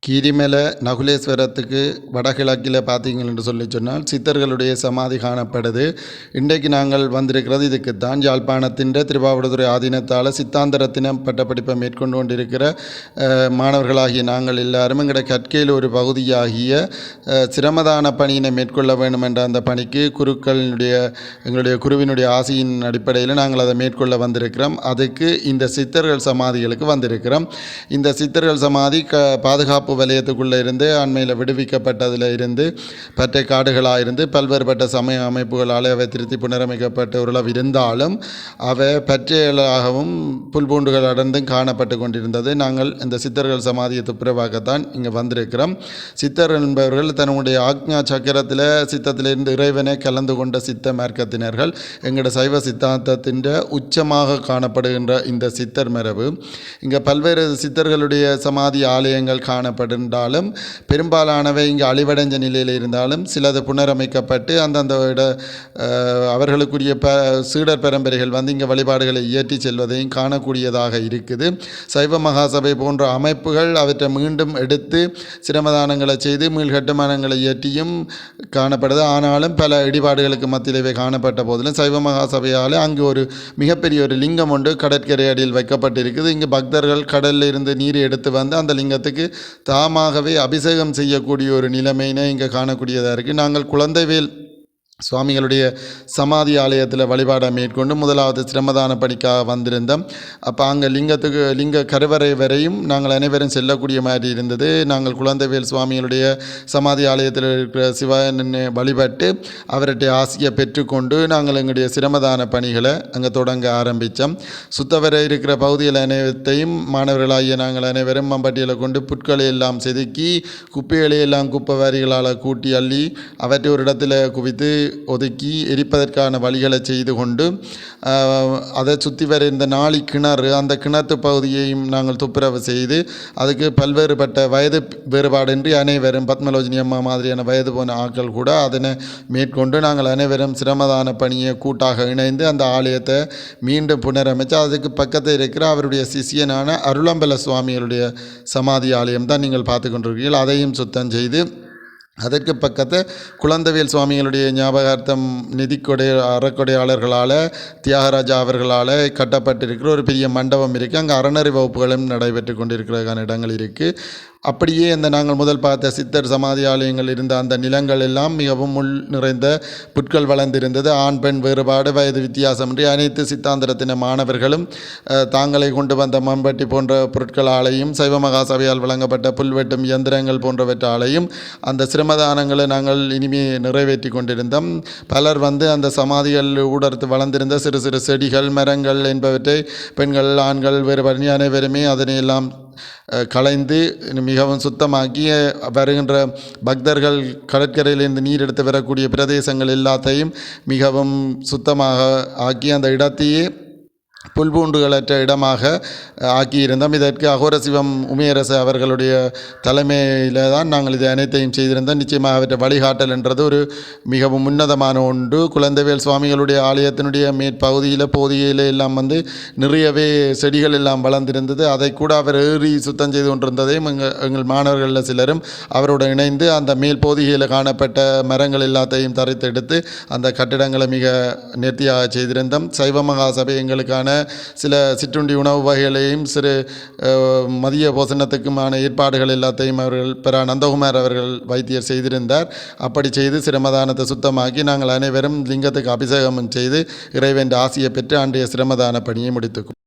கீரிமலை நகுலேஸ்வரத்துக்கு வடகிழக்கில் பார்த்தீங்கன்னு சொல்லி சொன்னால் சித்தர்களுடைய சமாதி காணப்படுது. இன்றைக்கு நாங்கள் வந்திருக்கிறது இதுக்கு தான். யாழ்ப்பாணத்தின் திருவாவடுதுறை ஆதீனத்தால் சித்தாந்தரத்தினம் பட்டப்படிப்பை மேற்கொண்டு கொண்டிருக்கிற மாணவர்களாகிய நாங்கள் எல்லாரும் எங்களுடைய கற்கையில் ஒரு பகுதியாகிய சிரமதான பணியினை மேற்கொள்ள வேண்டும் என்ற அந்த பணிக்கு எங்களுடைய குருவினுடைய ஆசையின் அடிப்படையில் நாங்கள் அதை மேற்கொள்ள வந்திருக்கிறோம். அதுக்கு இந்த சித்தர்கள் சமாதிகளுக்கு வந்திருக்கிறோம். இந்த சித்தர்கள் சமாதி பாதுகாப்பு வலயத்துக்குள்ளே இருந்து அண்மையில் விடுவிக்கப்பட்டதில் இருந்து பற்றை காடுகளாக இருந்து பல்வேறுபட்ட சமய அமைப்புகளால் அவை திருத்தி புனரமைக்கப்பட்ட உறவு இருந்தாலும் அவை பற்றைகளாகவும் புல்பூண்டுகள் அடர்ந்தும் காணப்பட்டு கொண்டிருந்தது. நாங்கள் இந்த சித்தர்கள் சமாதியை துப்புரவாக்கத்தான் இங்கே வந்திருக்கிறோம். சித்தர் என்பவர்கள் தன்னுடைய ஆக்ஞா சக்கரத்தில் சித்தத்திலிருந்து இறைவனை கலந்து கொண்ட சித்த மார்க்கத்தினர்கள். எங்களோட சைவ சித்தாந்தத்தின் உச்சமாக காணப்படுகின்ற இந்த சித்தர் மரபு இங்கே பல்வேறு சித்தர்களுடைய சமாதி ஆலயங்கள் காணப்படுகின்றாலும் பெரும்பாலானவை இங்கே அழிவடைஞ்ச நிலையில் இருந்தாலும் சிலது புனரமைக்கப்பட்டு அந்தந்த அவர்களுக்குரிய சீடர் பரம்பரைகள் வந்து இங்கே வழிபாடுகளை இயற்றி செல்வதையும் காணக்கூடியதாக இருக்குது. சைவ மகாசபை போன்ற அமைப்புகள் அவற்றை மீண்டும் எடுத்து சிரமதானங்களை செய்து மீள்கட்டுமானங்களை இயற்றியும் காணப்படுது. ஆனாலும் பல இடிபாடுகளுக்கு மத்தியிலே காணப்பட்ட போதிலும் சைவ மகாசபையால் அங்கு ஒரு மிகப்பெரிய ஒரு லிங்கம் ஒன்று கடற்கரை அடியில் வைக்கப்பட்டிருக்குது. இங்கு பக்தர்கள் கடலில் இருந்து நீர் எடுத்து வந்து அந்த லிங்கத்துக்கு தாமாகவே அபிஷேகம் செய்யக்கூடிய ஒரு நிலைமையினை இங்கே காணக்கூடியதாக இருக்குது. நாங்கள் குழந்தைவேல் சுவாமிகளுடைய சமாதி ஆலயத்தில் வழிபாடை மேற்கொண்டு முதலாவது சிரமதான பணிக்காக வந்திருந்தோம். அப்போ அங்கே லிங்க கருவறை வரையும் நாங்கள் அனைவரும் செல்லக்கூடிய மாதிரி இருந்தது. நாங்கள் குழந்தைவேல் சுவாமிகளுடைய சமாதி ஆலயத்தில் இருக்கிற சிவனை வழிபட்டு அவருடைய ஆசையை பெற்றுக்கொண்டு நாங்கள் எங்களுடைய சிரமதான பணிகளை அங்கே தொடங்க ஆரம்பித்தோம். சுத்தவரை இருக்கிற பகுதிகள் அனைத்தையும் மாணவர்களாகிய நாங்கள் அனைவரும் மம்பட்டியில் கொண்டு புட்களை எல்லாம் செதுக்கி குப்பைகளை எல்லாம் குப்பை வாரிகளால் கூட்டி அள்ளி அவற்றை ஒரு இடத்துல குவித்து ஒதுக்கி எரிப்பதற்கான வழிகளை செய்து கொண்டு அதை சுற்றி வர இந்த நாளி கிணறு அந்த கிணத்து பகுதியையும் நாங்கள் துப்புரவு செய்து அதுக்கு பல்வேறுபட்ட வயது வேறுபாடின்றி அனைவரும் பத்மலோஜினி அம்மா மாதிரியான வயது போன ஆட்கள் கூட அதனை மேற்கொண்டு நாங்கள் அனைவரும் சிரமதான பணியை கூட்டாக இணைந்து அந்த ஆலயத்தை மீண்டும் புனரமைச்சு அதுக்கு பக்கத்தில் இருக்கிற அவருடைய சிஷியனான அருளம்பல சுவாமிகளுடைய சமாதி ஆலயம் தான் நீங்கள் பார்த்து கொண்டிருக்கிறீர்கள். அதையும் சுத்தம் செய்து அதற்கு பக்கத்து குழந்தைவேல் சுவாமிகளுடைய ஞாபகார்த்தம் நிதிக்கொடை அறக்கொடையாளர்களால் தியாகராஜா அவர்களால் கட்டப்பட்டிருக்கிற ஒரு பெரிய மண்டபம் இருக்குது. அங்கே அறநெறி வகுப்புகளும் நடைபெற்று கொண்டிருக்கிறதுக்கான இடங்கள் இருக்குது. அப்படியே அந்த நாங்கள் முதல் பார்த்த சித்தர் சமாதி ஆலயங்கள் இருந்த அந்த நிலங்கள் எல்லாம் மிகவும் முள் நிறைந்த புட்கள் வளர்ந்திருந்தது. ஆண் பெண் வேறுபாடு வயது வித்தியாசமின்றி அனைத்து சித்தாந்தரத்தின மாணவர்களும் தாங்களை கொண்டு வந்த மம்பட்டி போன்ற பொருட்களாலையும் சைவ மகாசபையால் வழங்கப்பட்ட புல்வெட்டும் இயந்திரங்கள் போன்றவற்றாலையும் அந்த சிரமதானங்களை நாங்கள் இனிமே நிறைவேற்றி கொண்டிருந்தோம். பலர் வந்து அந்த சமாதிகள் ஊடறுத்து வளர்ந்திருந்த சிறு சிறு செடிகள் மரங்கள் என்பவற்றை பெண்கள் ஆண்கள் வேறுபாடு அனைவருமே அதனை எல்லாம் களைந்து மிகவும் சுத்தமாக்கி வருகின்ற பக்தர்கள் கடற்கரையிலிருந்து நீர் எடுத்து வரக்கூடிய பிரதேசங்கள் எல்லாத்தையும் மிகவும் சுத்தமாக ஆக்கி அந்த இடத்தையே புல்பூண்டுகளற்ற இடமாக ஆக்கியிருந்தோம். இதற்கு அகோரசிவம் உமையரசு அவர்களுடைய தலைமையில் தான் நாங்கள் இதை அனைத்தையும் செய்திருந்தோம். நிச்சயமாக அவற்றை வழிகாட்டல் என்றது ஒரு மிகவும் உன்னதமான ஒன்று. குழந்தைவேல் சுவாமிகளுடைய ஆலயத்தினுடைய மேற்பகுதியில் போதிகையில் எல்லாம் வந்து நிறையவே செடிகள் எல்லாம் வளர்ந்திருந்தது. அதை கூட அவர் ஏறி சுத்தம் செய்து கொண்டிருந்ததையும் எங்கள் மாணவர்களில் சிலரும் அவரோடு இணைந்து அந்த மேல் போதிகையில் காணப்பட்ட மரங்கள் எல்லாத்தையும் தரித்தெடுத்து அந்த கட்டிடங்களை மிக நேர்த்தியாக செய்திருந்தோம். சைவ மகாசபை எங்களுக்கான சில சிற்றுண்டி உணவு வகைகளையும் சிறு மதிய போசனத்துக்குமான ஏற்பாடுகள் எல்லாத்தையும் அவர்கள் நந்தகுமார் அவர்கள் வைத்தியர் செய்திருந்தார். அப்படி செய்து சிரமதானத்தை சுத்தமாக்கி நாங்கள் அனைவரும் லிங்கத்துக்கு அபிஷேகம் செய்து இறைவன் ஆசியை பெற்று அன்றைய சிரமதான பணியை முடித்துக்கொண்டோம்.